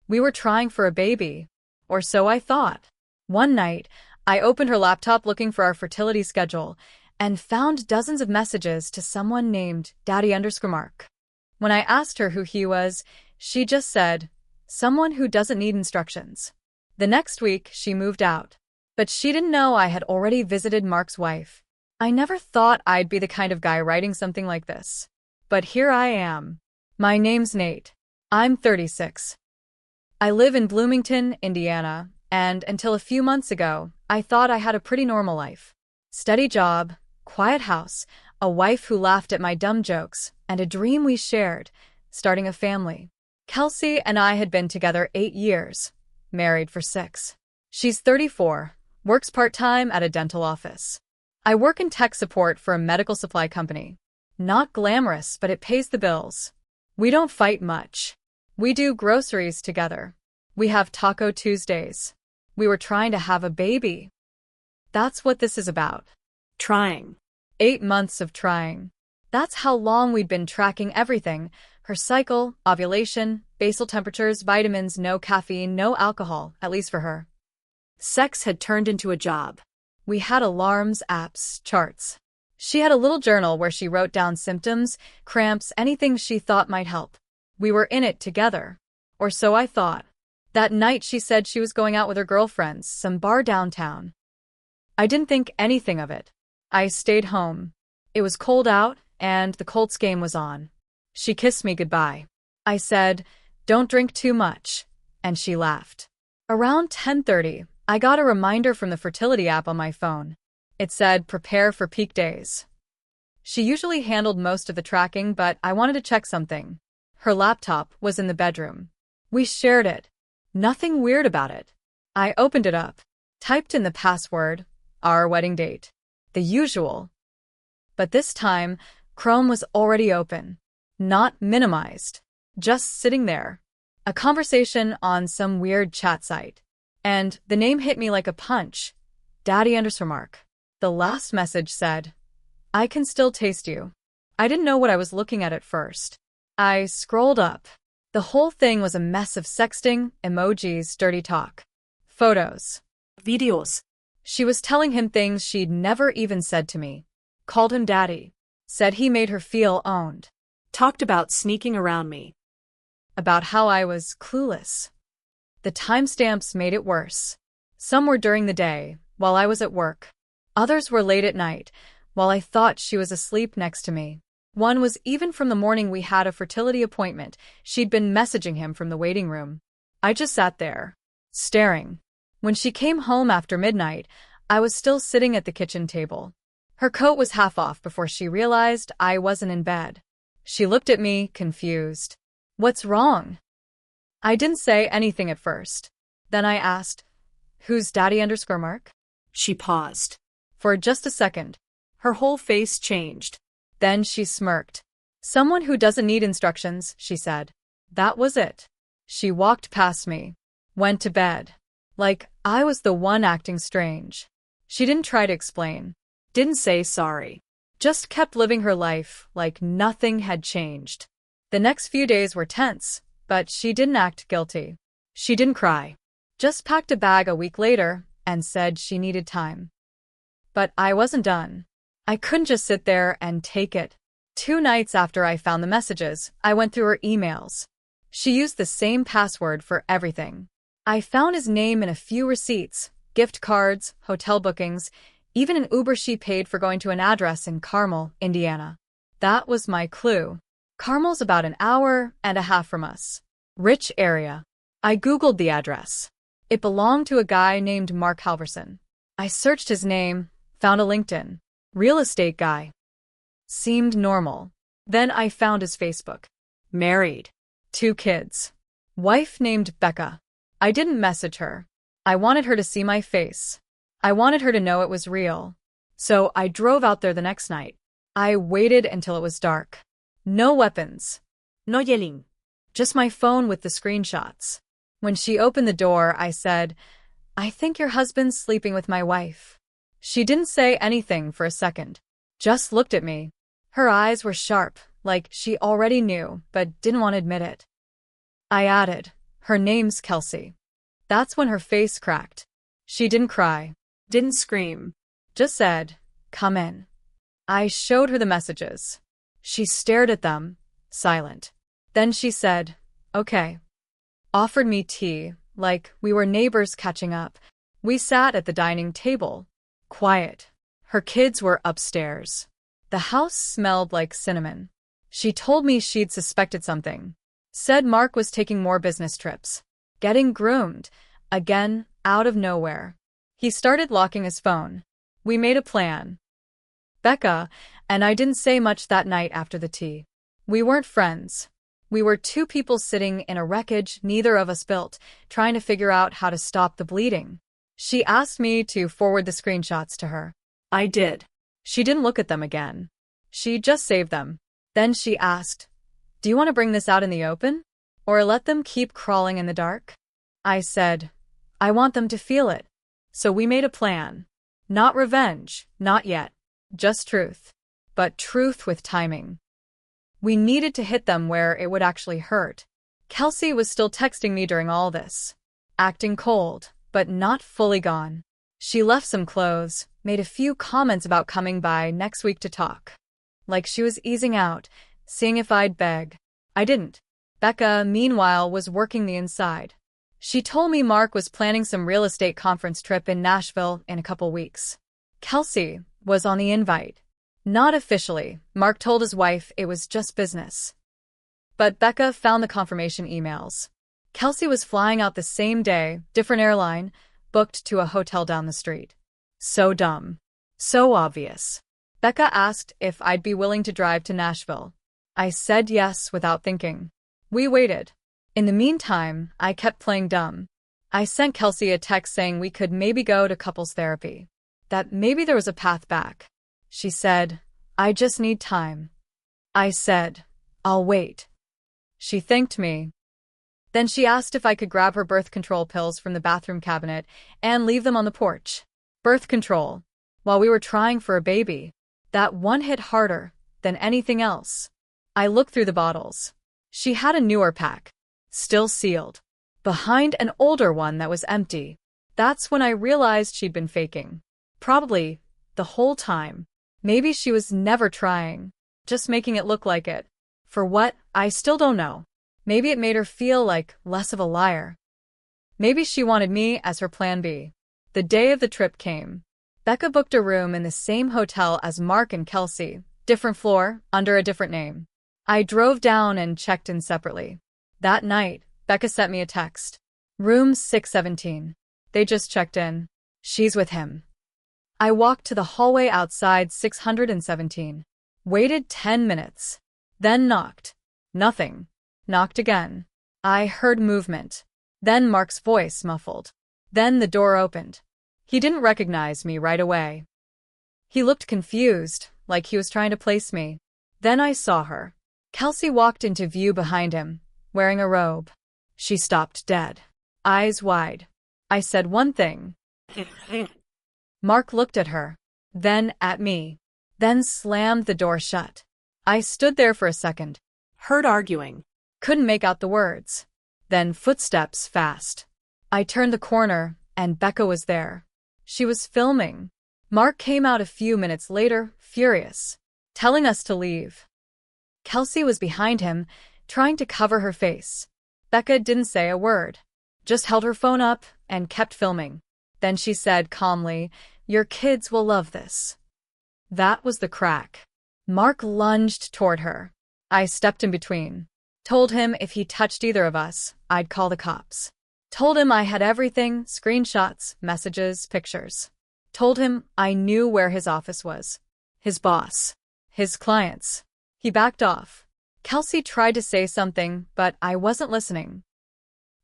We were trying for a baby. Or so I thought. One night, I opened her laptop looking for our fertility schedule and found dozens of messages to someone named Daddy_Marc. When I asked her who he was, she just said, someone who doesn't need instructions. The next week, she moved out. But she didn't know I had already visited Marc's wife. I never thought I'd be the kind of guy writing something like this. But here I am. My name's Nate. I'm 36. I live in Bloomington, Indiana, and until a few months ago, I thought I had a pretty normal life. Steady job, quiet house, a wife who laughed at my dumb jokes, and a dream we shared, starting a family. Kelsey and I had been together 8 years, married for 6. She's 34, works part-time at a dental office. I work in tech support for a medical supply company. Not glamorous, but it pays the bills. We don't fight much. We do groceries together. We have Taco Tuesdays. We were trying to have a baby. That's what this is about. Trying. 8 months of trying. That's how long we'd been tracking everything. Her cycle, ovulation, basal temperatures, vitamins, no caffeine, no alcohol, at least for her. Sex had turned into a job. We had alarms, apps, charts. She had a little journal where she wrote down symptoms, cramps, anything she thought might help. We were in it together. Or so I thought. That night she said she was going out with her girlfriends, some bar downtown. I didn't think anything of it. I stayed home. It was cold out, and the Colts game was on. She kissed me goodbye. I said, "Don't drink too much," and she laughed. Around 10:30, I got a reminder from the fertility app on my phone. It said, "Prepare for peak days." She usually handled most of the tracking, but I wanted to check something. Her laptop was in the bedroom. We shared it. Nothing weird about it. I opened it up, typed in the password, our wedding date. The usual. But this time, Chrome was already open. Not minimized. Just sitting there. A conversation on some weird chat site. And the name hit me like a punch. Daddy_Marc. The last message said, "I can still taste you." I didn't know what I was looking at first. I scrolled up. The whole thing was a mess of sexting, emojis, dirty talk. Photos. Videos. She was telling him things she'd never even said to me. Called him daddy. Said he made her feel owned. Talked about sneaking around me. About how I was clueless. The timestamps made it worse. Some were during the day, while I was at work. Others were late at night, while I thought she was asleep next to me. One was even from the morning we had a fertility appointment. She'd been messaging him from the waiting room. I just sat there, staring. When she came home after midnight, I was still sitting at the kitchen table. Her coat was half off before she realized I wasn't in bed. She looked at me, confused. "What's wrong?" I didn't say anything at first. Then I asked, "Who's Daddy_Marc?" She paused. For just a second. Her whole face changed. Then she smirked. "Someone who doesn't need instructions," she said. That was it. She walked past me. Went to bed. Like I was the one acting strange. She didn't try to explain. Didn't say sorry. Just kept living her life like nothing had changed. The next few days were tense, but she didn't act guilty. She didn't cry. Just packed a bag a week later and said she needed time. But I wasn't done. I couldn't just sit there and take it. 2 nights after I found the messages, I went through her emails. She used the same password for everything. I found his name in a few receipts, gift cards, hotel bookings, even an Uber she paid for going to an address in Carmel, Indiana. That was my clue. Carmel's about an hour and a half from us. Rich area. I Googled the address. It belonged to a guy named Marc Halverson. I searched his name, found a LinkedIn. Real estate guy. Seemed normal. Then I found his Facebook. Married. 2 kids. Wife named Becca. I didn't message her. I wanted her to see my face. I wanted her to know it was real. So I drove out there the next night. I waited until it was dark. No weapons. No yelling. Just my phone with the screenshots. When she opened the door, I said, "I think your husband's sleeping with my wife." She didn't say anything for a second. Just looked at me. Her eyes were sharp, like she already knew, but didn't want to admit it. I added, Her name's Kelsey. That's when her face cracked. She didn't cry. Didn't scream. Just said, "Come in." I showed her the messages. She stared at them, silent. Then she said, "Okay." Offered me tea, like we were neighbors catching up. We sat at the dining table. Quiet. Her kids were upstairs. The house smelled like cinnamon. She told me she'd suspected something. Said Marc was taking more business trips. Getting groomed. Again, out of nowhere. He started locking his phone. We made a plan. Becca and I didn't say much that night after the tea. We weren't friends. We were two people sitting in a wreckage neither of us built, trying to figure out how to stop the bleeding. She asked me to forward the screenshots to her. I did. She didn't look at them again. She just saved them. Then she asked, "Do you want to bring this out in the open? Or let them keep crawling in the dark?" I said, "I want them to feel it." So we made a plan. Not revenge, not yet. Just truth. But truth with timing. We needed to hit them where it would actually hurt. Kelsey was still texting me during all this. Acting cold, but not fully gone. She left some clothes, made a few comments about coming by next week to talk. Like she was easing out, seeing if I'd beg. I didn't. Becca, meanwhile, was working the inside. She told me Marc was planning some real estate conference trip in Nashville in a couple weeks. Kelsey was on the invite. Not officially. Marc told his wife it was just business. But Becca found the confirmation emails. Kelsey was flying out the same day, different airline, booked to a hotel down the street. So dumb. So obvious. Becca asked if I'd be willing to drive to Nashville. I said yes without thinking. We waited. In the meantime, I kept playing dumb. I sent Kelsey a text saying we could maybe go to couples therapy. That maybe there was a path back. She said, "I just need time." I said, "I'll wait." She thanked me. Then she asked if I could grab her birth control pills from the bathroom cabinet and leave them on the porch. Birth control. While we were trying for a baby. That one hit harder than anything else. I looked through the bottles. She had a newer pack. Still sealed. Behind an older one that was empty. That's when I realized she'd been faking. Probably the whole time. Maybe she was never trying. Just making it look like it. For what, I still don't know. Maybe it made her feel like less of a liar. Maybe she wanted me as her plan B. The day of the trip came. Becca booked a room in the same hotel as Marc and Kelsey. Different floor, under a different name. I drove down and checked in separately. That night, Becca sent me a text. Room 617. They just checked in. She's with him. I walked to the hallway outside 617. Waited 10 minutes. Then knocked. Nothing. Knocked again. I heard movement. Then Marc's voice muffled. Then the door opened. He didn't recognize me right away. He looked confused, like he was trying to place me. Then I saw her. Kelsey walked into view behind him, wearing a robe. She stopped dead. Eyes wide. I said one thing. Marc looked at her. Then at me. Then slammed the door shut. I stood there for a second. Heard arguing. Couldn't make out the words. Then footsteps fast. I turned the corner, and Becca was there. She was filming. Marc came out a few minutes later, furious, telling us to leave. Kelsey was behind him, trying to cover her face. Becca didn't say a word, just held her phone up and kept filming. Then she said calmly, "Your kids will love this." That was the crack. Marc lunged toward her. I stepped in between. Told him if he touched either of us, I'd call the cops. Told him I had everything, screenshots, messages, pictures. Told him I knew where his office was. His boss. His clients. He backed off. Kelsey tried to say something, but I wasn't listening.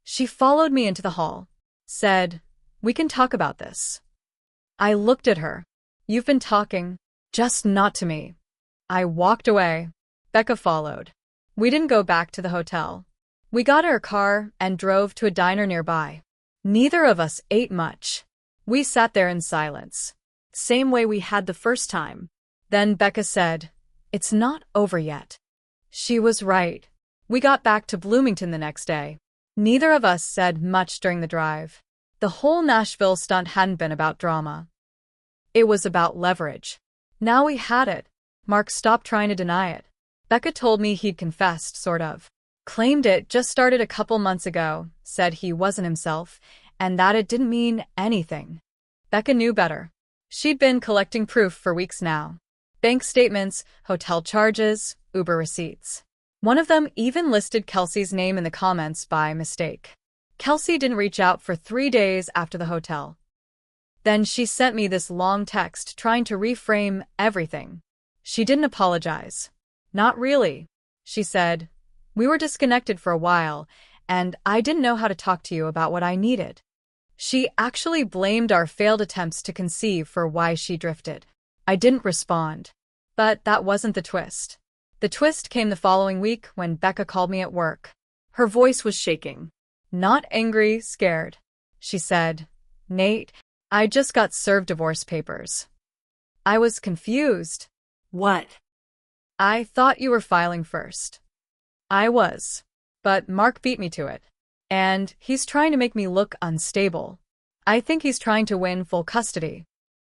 She followed me into the hall. Said, "We can talk about this." I looked at her. "You've been talking, just not to me." I walked away. Becca followed. We didn't go back to the hotel. We got our car and drove to a diner nearby. Neither of us ate much. We sat there in silence. Same way we had the first time. Then Becca said, "It's not over yet." She was right. We got back to Bloomington the next day. Neither of us said much during the drive. The whole Nashville stunt hadn't been about drama. It was about leverage. Now we had it. Marc stopped trying to deny it. Becca told me he'd confessed, sort of. Claimed it just started a couple months ago, said he wasn't himself, and that it didn't mean anything. Becca knew better. She'd been collecting proof for weeks now. Bank statements, hotel charges, Uber receipts. One of them even listed Kelsey's name in the comments by mistake. Kelsey didn't reach out for 3 days after the hotel. Then she sent me this long text trying to reframe everything. She didn't apologize. Not really. She said, "We were disconnected for a while, and I didn't know how to talk to you about what I needed." She actually blamed our failed attempts to conceive for why she drifted. I didn't respond. But that wasn't the twist. The twist came the following week when Becca called me at work. Her voice was shaking. Not angry, scared. She said, "Nate, I just got served divorce papers." I was confused. What? "I thought you were filing first." I was. But Marc beat me to it. And he's trying to make me look unstable. I think he's trying to win full custody.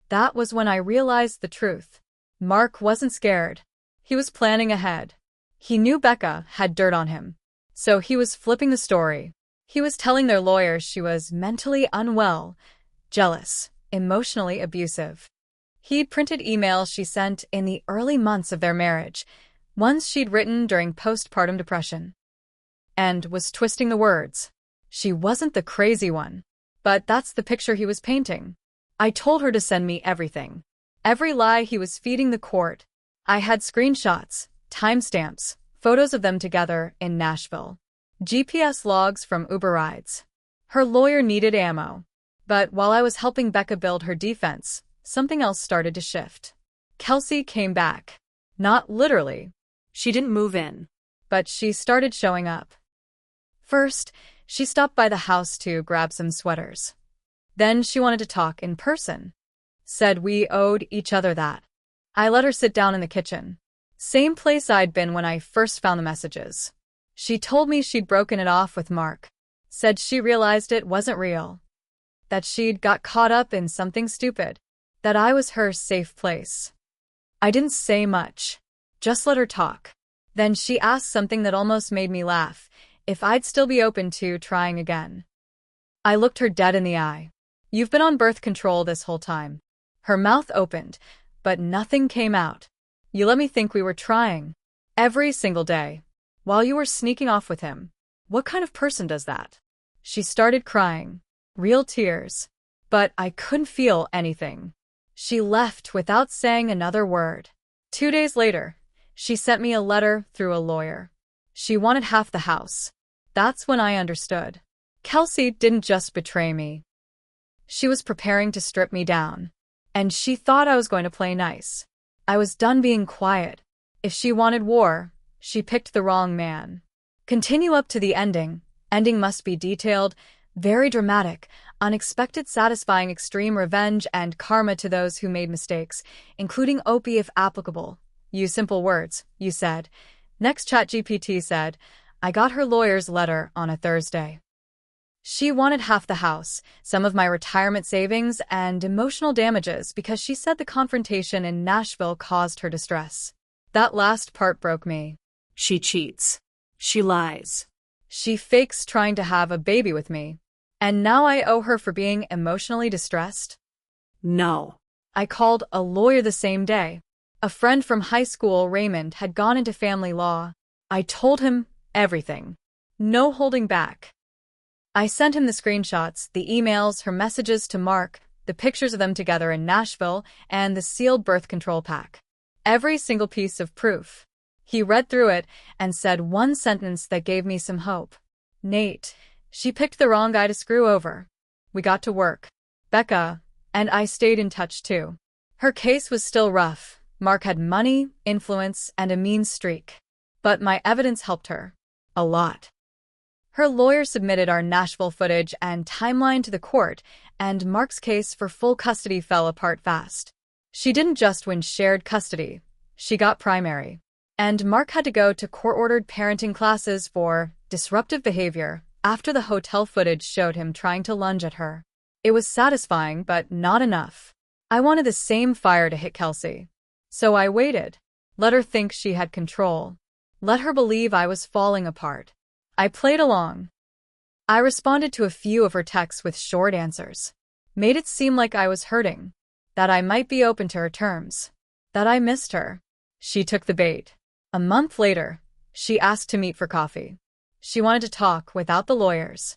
That was when I realized the truth. Marc wasn't scared. He was planning ahead. He knew Becca had dirt on him. So he was flipping the story. He was telling their lawyers she was mentally unwell, jealous, emotionally abusive. He'd printed emails she sent in the early months of their marriage, ones she'd written during postpartum depression. And was twisting the words. She wasn't the crazy one. But that's the picture he was painting. I told her to send me everything. Every lie he was feeding the court. I had screenshots, timestamps, photos of them together in Nashville. GPS logs from Uber rides. Her lawyer needed ammo. But while I was helping Becca build her defense, something else started to shift. Kelsey came back. Not literally. She didn't move in. But she started showing up. First, she stopped by the house to grab some sweaters. Then she wanted to talk in person. Said we owed each other that. I let her sit down in the kitchen. Same place I'd been when I first found the messages. She told me she'd broken it off with Marc. Said she realized it wasn't real. That she'd got caught up in something stupid. That I was her safe place. I didn't say much. Just let her talk. Then she asked something that almost made me laugh, if I'd still be open to trying again. I looked her dead in the eye. "You've been on birth control this whole time." Her mouth opened, but nothing came out. "You let me think we were trying. Every single day. While you were sneaking off with him. What kind of person does that?" She started crying. Real tears. But I couldn't feel anything. She left without saying another word. 2 days later, she sent me a letter through a lawyer. She wanted half the house. That's when I understood. Kelsey didn't just betray me. She was preparing to strip me down. And she thought I was going to play nice. I was done being quiet. If she wanted war, she picked the wrong man. Continue up to the ending. Ending must be detailed, very dramatic, unexpected, satisfying, extreme revenge and karma to those who made mistakes, including OP if applicable. Use simple words, you said. Next ChatGPT said, I got her lawyer's letter on a Thursday. She wanted half the house, some of my retirement savings, and emotional damages because she said the confrontation in Nashville caused her distress. That last part broke me. She cheats. She lies. She fakes trying to have a baby with me. And now I owe her for being emotionally distressed? No. I called a lawyer the same day. A friend from high school, Raymond, had gone into family law. I told him everything. No holding back. I sent him the screenshots, the emails, her messages to Marc, the pictures of them together in Nashville, and the sealed birth control pack. Every single piece of proof. He read through it and said one sentence that gave me some hope. Nate, she picked the wrong guy to screw over. We got to work. Becca and I stayed in touch too. Her case was still rough. Marc had money, influence, and a mean streak. But my evidence helped her. A lot. Her lawyer submitted our Nashville footage and timeline to the court, and Marc's case for full custody fell apart fast. She didn't just win shared custody. She got primary. And Marc had to go to court-ordered parenting classes for disruptive behavior, After the hotel footage showed him trying to lunge at her. It was satisfying, but not enough. I wanted the same fire to hit Kelsey. So I waited. Let her think she had control. Let her believe I was falling apart. I played along. I responded to a few of her texts with short answers. Made it seem like I was hurting. That I might be open to her terms. That I missed her. She took the bait. A month later, she asked to meet for coffee. She wanted to talk without the lawyers.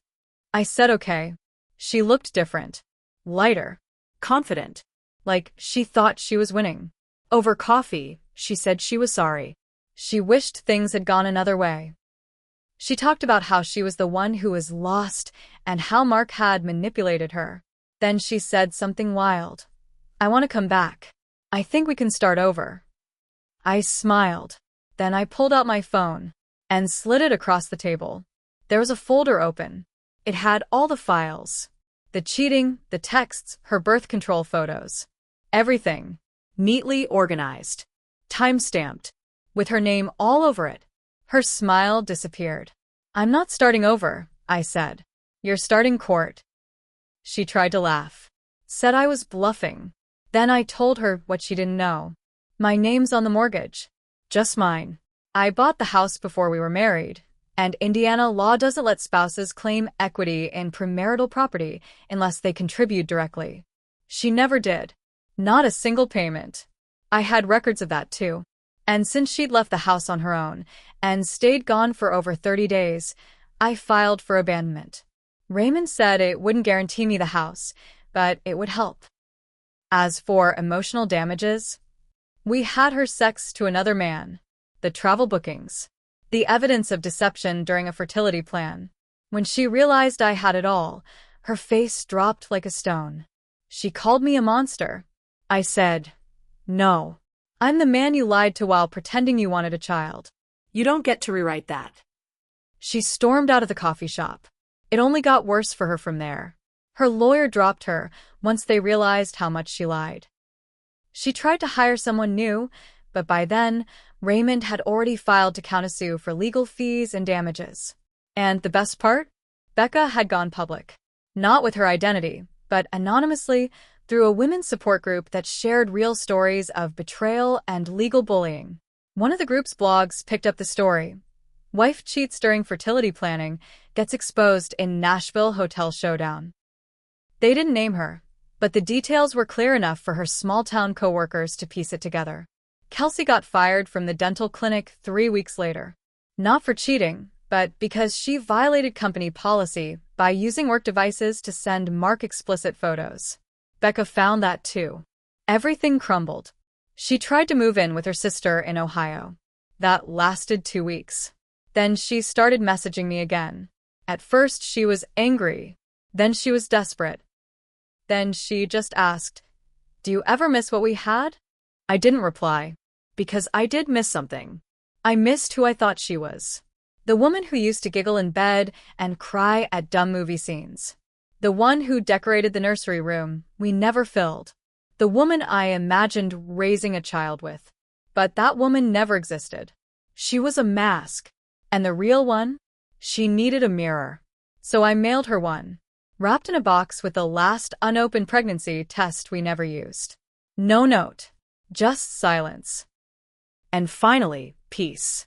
I said okay. She looked different. Lighter. Confident. Like she thought she was winning. Over coffee, she said she was sorry. She wished things had gone another way. She talked about how she was the one who was lost and how Marc had manipulated her. Then she said something wild. I want to come back. I think we can start over. I smiled. Then I pulled out my phone and slid it across the table. There was a folder open. It had all the files. The cheating, the texts, her birth control photos. Everything. Neatly organized. Time-stamped. With her name all over it. Her smile disappeared. I'm not starting over, I said. You're starting court. She tried to laugh. Said I was bluffing. Then I told her what she didn't know. My name's on the mortgage. Just mine. I bought the house before we were married, and Indiana law doesn't let spouses claim equity in premarital property unless they contribute directly. She never did. Not a single payment. I had records of that too. And since she'd left the house on her own and stayed gone for over 30 days, I filed for abandonment. Raymond said it wouldn't guarantee me the house, but it would help. As for emotional damages, we had her sex to another man, the travel bookings, the evidence of deception during a fertility plan. When she realized I had it all, her face dropped like a stone. She called me a monster. I said, no. I'm the man you lied to while pretending you wanted a child. You don't get to rewrite that. She stormed out of the coffee shop. It only got worse for her from there. Her lawyer dropped her once they realized how much she lied. She tried to hire someone new, but by then, Raymond had already filed to countersue for legal fees and damages. And the best part? Becca had gone public. Not with her identity, but anonymously through a women's support group that shared real stories of betrayal and legal bullying. One of the group's blogs picked up the story. Wife cheats during fertility planning, gets exposed in Nashville hotel showdown. They didn't name her, but the details were clear enough for her small-town coworkers to piece it together. Kelsey got fired from the dental clinic 3 weeks later. Not for cheating, but because she violated company policy by using work devices to send Marc explicit photos. Becca found that too. Everything crumbled. She tried to move in with her sister in Ohio. That lasted 2 weeks. Then she started messaging me again. At first she was angry. Then she was desperate. Then she just asked, "Do you ever miss what we had?" I didn't reply. Because I did miss something. I missed who I thought she was. The woman who used to giggle in bed and cry at dumb movie scenes. The one who decorated the nursery room we never filled. The woman I imagined raising a child with. But that woman never existed. She was a mask. And the real one? She needed a mirror. So I mailed her one. Wrapped in a box with the last unopened pregnancy test we never used. No note. Just silence. And finally, peace.